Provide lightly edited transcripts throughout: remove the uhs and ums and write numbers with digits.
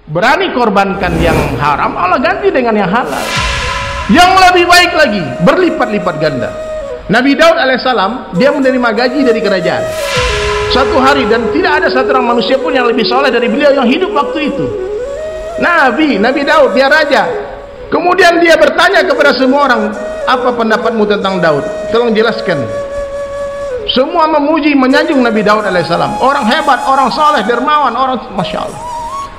berani korbankan yang haram, Allah ganti dengan yang halal, yang lebih baik lagi, berlipat-lipat ganda. Nabi Daud alaihissalam, dia menerima gaji dari kerajaan satu hari, dan tidak ada satu orang manusia pun yang lebih soleh dari beliau yang hidup waktu itu. Nabi Daud, dia raja. Kemudian dia bertanya kepada semua orang, apa pendapatmu tentang Daud? Tolong jelaskan. Semua memuji, menyanjung Nabi Daud alaihissalam, orang hebat, orang soleh, dermawan, orang masya Allah.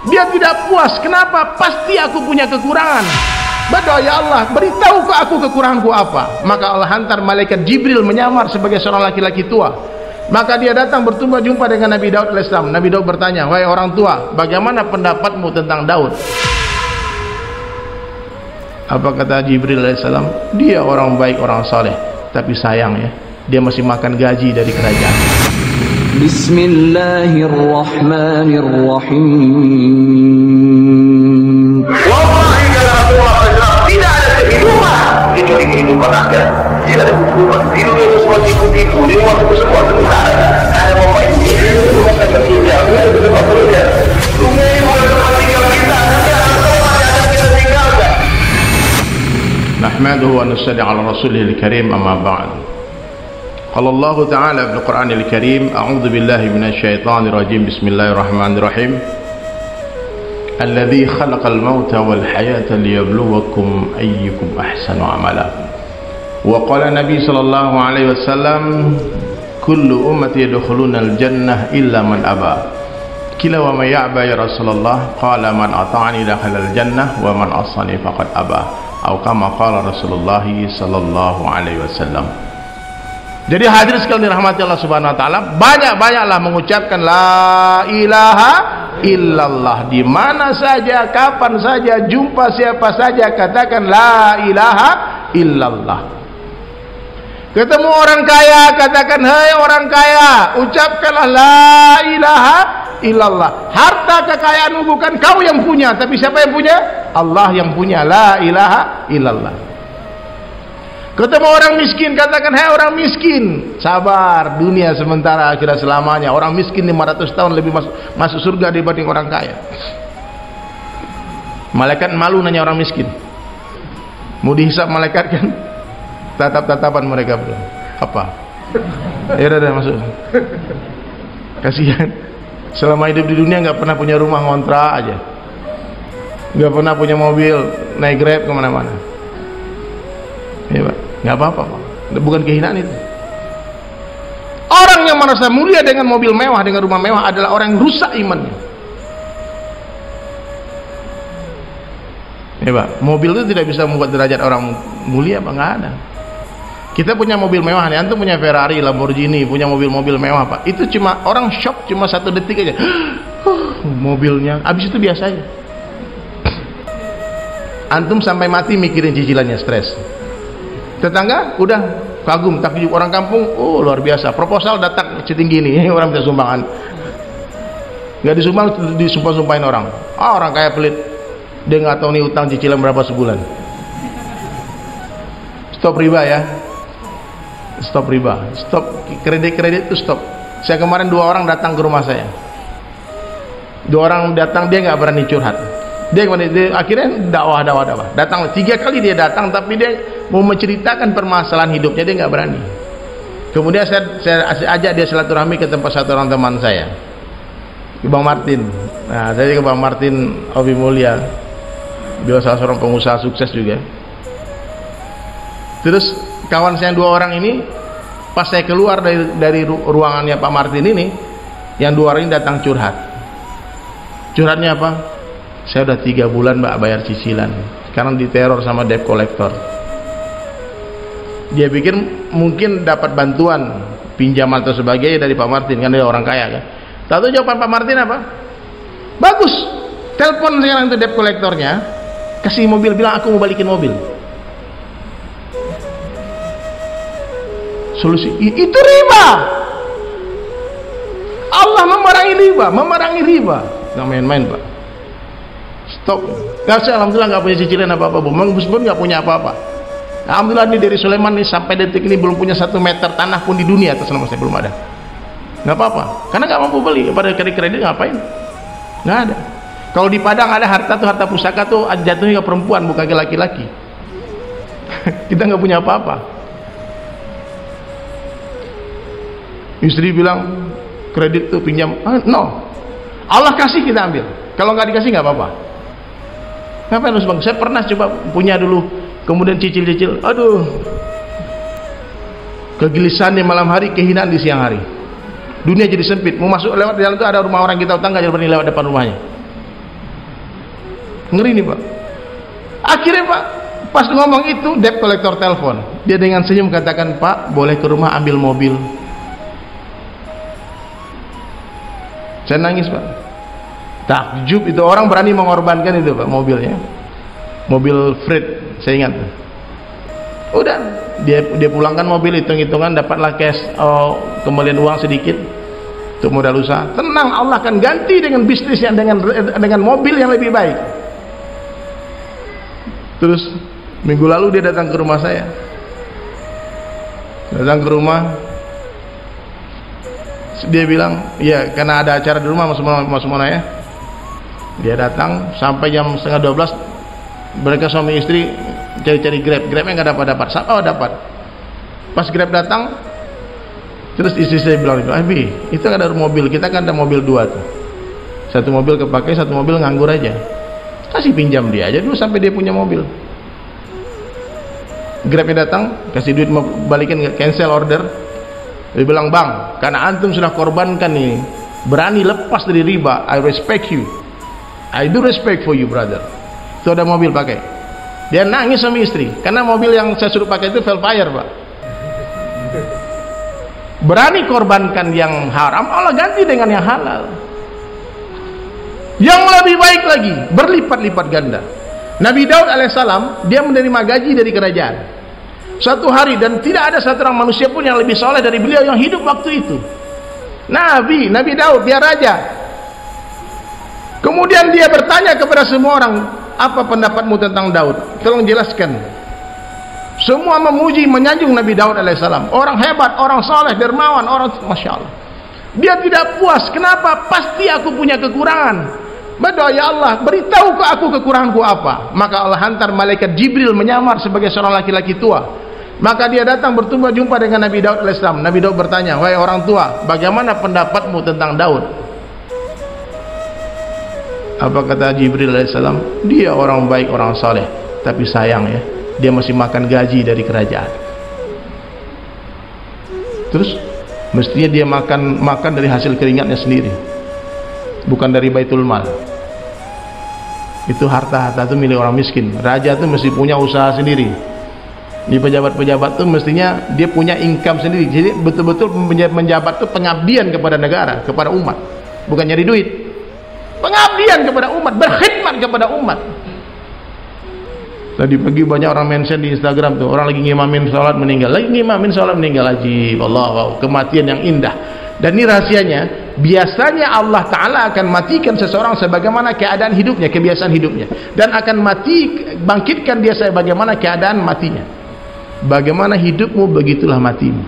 Dia tidak puas. Kenapa? Pasti aku punya kekurangan. Berdoa, ya Allah, beritahu ke aku kekuranganku apa. Maka Allah hantar malaikat Jibril menyamar sebagai seorang laki-laki tua. Maka dia datang berjumpa dengan Nabi Daud alaihissalam. Nabi Daud bertanya, wahai orang tua, bagaimana pendapatmu tentang Daud? Apa kata Jibril alaihissalam? Dia orang baik, orang saleh, tapi sayang ya, dia masih makan gaji dari kerajaan. Bismillahirrahmanirrahim. Wallahi dalam Allah tidak ada kehidupan kecuali kehidupan akhirat. Tidak ada kehidupan. Hidup itu semua tipu-tipu. Di rumah itu semua sementara. Ada momen ini, rumah kita tidak. Ada tempat kerja. Rumah ini ada tempat tinggal kita. Nanti ada tempat yang kita tinggalkan. Nahmaduhu wa nusalli ala rasulihil karim, amma ba'd. Qala Allah Ta'ala fil Qur'anil Karim, a'udzu billahi minasy syaithanir rajim. Bismillahirrahmanirrahim. Alladzi khalaqal mauta wal hayata liyabluwakum ayyukum ahsanu amala. Wa qala Nabi sallallahu alaihi wasallam, kullu ummati yadkhuluna al-jannah illa man aba. Qila wa may ya'ba ya Rasulullah? Qala man ata'ani dakhala al-jannah wa man asani faqad aba. Atau kama qala Rasulullah sallallahu alaihi wasallam. Jadi hadirin sekalian dirahmati Allah Subhanahu wa taala, banyak-banyaklah mengucapkan la ilaha illallah. Di mana saja, kapan saja, jumpa siapa saja, katakan la ilaha illallah. Ketemu orang kaya, katakan hai orang kaya, ucapkanlah la ilaha illallah. Harta kekayaanmu bukan kau yang punya, tapi siapa yang punya? Allah yang punya. La ilaha illallah. Ketemu orang miskin, katakan hai orang miskin, sabar, dunia sementara, akhirat selamanya. Orang miskin 500 tahun lebih masuk surga dibanding orang kaya. Malaikat malu nanya orang miskin, mau dihisap malaikat kan? Tatap-tatapan mereka bro. Apa? Ya udah masuk. Kasihan. Selama hidup di dunia nggak pernah punya rumah, ngontrak aja, nggak pernah punya mobil, naik Grab kemana-mana. Ya Pak, nggak apa-apa Pak, bukan kehinaan itu. Orang yang merasa mulia dengan mobil mewah, dengan rumah mewah adalah orang yang rusak imannya. Ya Pak, mobil itu tidak bisa membuat derajat orang mulia Pak, nggak ada. Kita punya mobil mewah nih, antum punya Ferrari, Lamborghini, punya mobil-mobil mewah Pak. Itu cuma orang shock cuma 1 detik aja. Mobilnya, habis itu biasa aja. Antum sampai mati mikirin cicilannya, stres. Tetangga udah kagum, takjub. Orang kampung, oh luar biasa, proposal datang setinggi ini, orang minta sumbangan. Nggak disumbang, disumpah-sumpahin orang. Orang kaya pelit, dia nggak tahu nih utang cicilan berapa sebulan. Stop riba ya, stop riba, stop kredit itu stop. Saya kemarin 2 orang datang ke rumah saya, 2 orang datang, dia nggak berani curhat. Dia akhirnya dakwah. Datang 3 kali dia datang, tapi dia mau menceritakan permasalahan hidupnya, dia nggak berani. Kemudian saya ajak dia silaturahmi ke tempat satu orang teman saya, Bang Martin. Nah, saya ke Bang Martin Obi Mulia, beliau salah seorang pengusaha sukses juga. Terus kawan saya 2 orang ini, pas saya keluar dari ruangannya Pak Martin ini, yang 2 orang ini datang curhat. Curhatnya apa? Saya udah 3 bulan Mbak bayar cicilan, sekarang diteror sama debt collector. Dia pikir mungkin dapat bantuan pinjaman atau sebagainya dari Pak Martin, kan dia orang kaya kan. Tahu jawaban Pak Martin apa? Bagus, telepon sekarang itu debt collectornya, kasih mobil, bilang aku mau balikin mobil. Solusi itu riba. Allah memerangi riba, nggak main-main Pak. Stop. Nggak, saya alhamdulillah nggak punya cicilan apa-apa, Bang Gus pun nggak punya apa-apa. Alhamdulillah ini dari Sulaiman nih sampai detik ini belum punya 1 meter tanah pun di dunia atas nama saya, belum ada. Nggak apa-apa, karena nggak mampu beli. Pada kredit ngapain? Nggak ada. Kalau di Padang ada harta tuh, harta pusaka tuh jatuhnya ke perempuan, bukan ke laki-laki. Kita nggak punya apa-apa. Istri bilang kredit tuh pinjam, no, Allah kasih kita ambil. Kalau nggak dikasih nggak apa-apa. Ngapain harus bang? Saya pernah coba punya dulu, kemudian cicil-cicil, aduh, kegelisahan di malam hari, kehinaan di siang hari. Dunia jadi sempit. Mau masuk lewat jalan itu ada rumah orang kita utang, nggak berani lewat depan rumahnya. Ngeri nih Pak. Akhirnya Pak, pas ngomong itu debt collector telepon. Dia dengan senyum katakan, Pak boleh ke rumah ambil mobil. Saya nangis Pak. Takjub, itu orang berani mengorbankan itu Pak, mobilnya. Mobil freight, saya ingat. Udah, dia pulangkan mobil, hitung-hitungan dapatlah cash, kembalian uang sedikit untuk modal usaha. Tenang, Allah akan ganti dengan bisnis yang dengan mobil yang lebih baik. Terus minggu lalu dia datang ke rumah saya. Datang ke rumah, dia bilang, ya karena ada acara di rumah Mas Mona ya. Dia datang sampai jam 11:30. Mereka suami istri cari-cari Grabnya nggak dapat. Oh dapat. Pas Grab datang, terus istri saya bilang, Abi, itu ada mobil, kita kan ada mobil 2 tuh. Satu mobil kepakai, satu mobil nganggur aja. Kasih pinjam dia aja dulu sampai dia punya mobil. Grabnya datang, kasih duit, balikin, cancel order. Dia bilang, bang, karena antum sudah korbankan nih, berani lepas dari riba, I respect you, I do respect for you brother. Itu ada mobil pakai. Dia nangis sama istri karena mobil yang saya suruh pakai itu Velfire Pak. Berani korbankan yang haram, Allah ganti dengan yang halal, yang lebih baik lagi, berlipat-lipat ganda. Nabi Daud alaihissalam, dia menerima gaji dari kerajaan satu hari, dan tidak ada satu orang manusia pun yang lebih soleh dari beliau yang hidup waktu itu. Nabi Daud, dia raja. Kemudian dia bertanya kepada semua orang, apa pendapatmu tentang Daud? Tolong jelaskan. Semua memuji, menyanjung Nabi Daud alaihissalam. Orang hebat, orang soleh, dermawan, orang, masya Allah. Dia tidak puas. Kenapa? Pasti aku punya kekurangan. Berdoa, ya Allah, beritahu ke aku kekuranganku apa. Maka Allah hantar malaikat Jibril menyamar sebagai seorang laki-laki tua. Maka dia datang berjumpa dengan Nabi Daud alaihissalam. Nabi Daud bertanya, wahai orang tua, bagaimana pendapatmu tentang Daud? Apa kata Jibril alaihissalam? Dia orang baik, orang saleh, tapi sayang ya, dia masih makan gaji dari kerajaan. Terus mestinya dia makan dari hasil keringatnya sendiri, bukan dari baitul mal. Itu harta itu milik orang miskin. Raja itu mesti punya usaha sendiri. Di pejabat-pejabat itu mestinya dia punya income sendiri. Jadi betul-betul menjabat itu pengabdian kepada negara, kepada umat, bukan nyari duit. Pengabdian kepada umat, berkhidmat kepada umat. Tadi pagi banyak orang mention di Instagram tuh, orang lagi ngimamin sholat meninggal, ajib, Allah, wow, kematian yang indah. Dan ini rahasianya, biasanya Allah Ta'ala akan matikan seseorang sebagaimana keadaan hidupnya, kebiasaan hidupnya, dan akan bangkitkan dia sebagaimana keadaan matinya. Bagaimana hidupmu, begitulah matimu.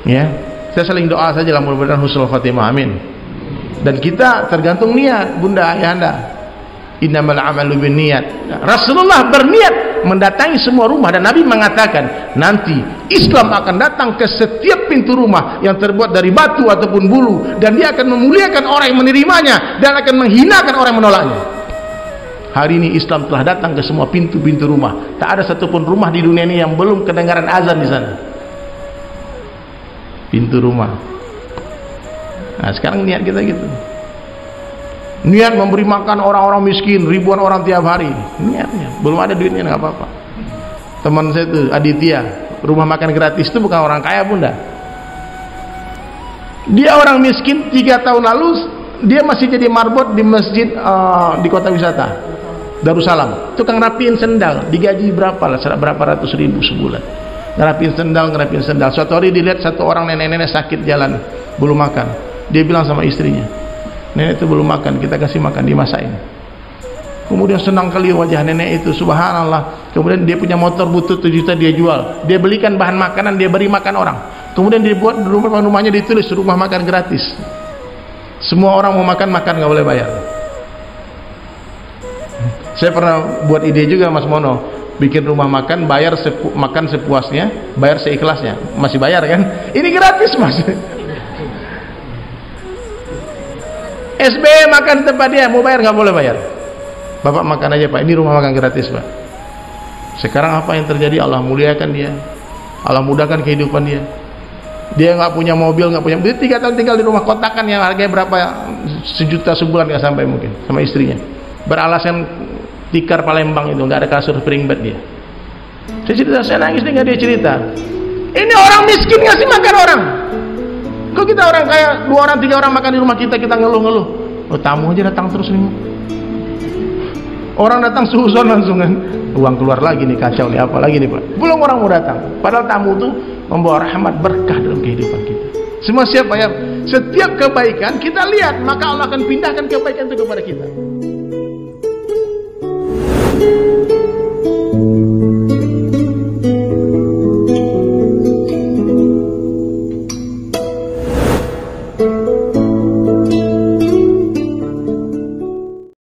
Ya, saya saling doa saja lah, mudah-mudahan husnul khotimah, amin. Dan kita tergantung niat, bunda, ayahanda. Innamal amalu binniyat. Rasulullah berniat mendatangi semua rumah, dan Nabi mengatakan nanti Islam akan datang ke setiap pintu rumah yang terbuat dari batu ataupun bulu, dan dia akan memuliakan orang yang menerimanya dan akan menghinakan orang yang menolaknya. Hari ini Islam telah datang ke semua pintu-pintu rumah. Tak ada satupun rumah di dunia ini yang belum kedengaran azan di sana. Pintu rumah. Nah, sekarang niat kita gitu. Niat memberi makan orang-orang miskin, ribuan orang tiap hari. Niatnya, belum ada duitnya, nggak apa-apa. Teman saya itu Aditya, rumah makan gratis itu bukan orang kaya bunda. Dia orang miskin. 3 tahun lalu dia masih jadi marbot di masjid di kota wisata Darussalam. Tukang rapiin sendal, digaji berapa ratus ribu sebulan. Ngerapiin sendal. Suatu hari dilihat satu orang nenek-nenek sakit jalan, belum makan. Dia bilang sama istrinya, nenek itu belum makan, kita kasih makan, dimasain. Kemudian senang kali wajah nenek itu, subhanallah. Kemudian dia punya motor butut 7 juta, dia jual. Dia belikan bahan makanan, dia beri makan orang. Kemudian dia buat rumahnya ditulis rumah makan gratis. Semua orang mau makan, nggak boleh bayar. Saya pernah buat ide juga, Mas Mono, bikin rumah makan, bayar makan sepuasnya, bayar seikhlasnya. Masih bayar kan? Ini gratis, Mas. SBY makan tempat dia, mau bayar nggak boleh bayar. Bapak makan aja Pak, ini rumah makan gratis Pak. Sekarang apa yang terjadi? Allah muliakan dia, Allah mudahkan kehidupan dia. Dia nggak punya mobil, nggak punya, dia 3 tahun tinggal di rumah kontrakan yang harganya berapa, 1 juta sebulan nggak sampai mungkin, sama istrinya. Beralasan tikar Palembang itu, nggak ada kasur spring bed dia. Saya cerita, saya nangis dengar dia cerita. Ini orang miskin ngasih makan orang. Kok kita orang kaya 2 orang 3 orang makan di rumah kita, kita ngeluh-ngeluh. Oh, tamu aja datang terus nih. Orang datang suhuson langsung kan, uang keluar lagi nih, kacau nih, apa lagi nih Pak. Belum orang mau datang. Padahal tamu itu membawa rahmat, berkah dalam kehidupan kita. Semua siapa ya? Setiap kebaikan kita lihat, maka Allah akan pindahkan kebaikan itu kepada kita.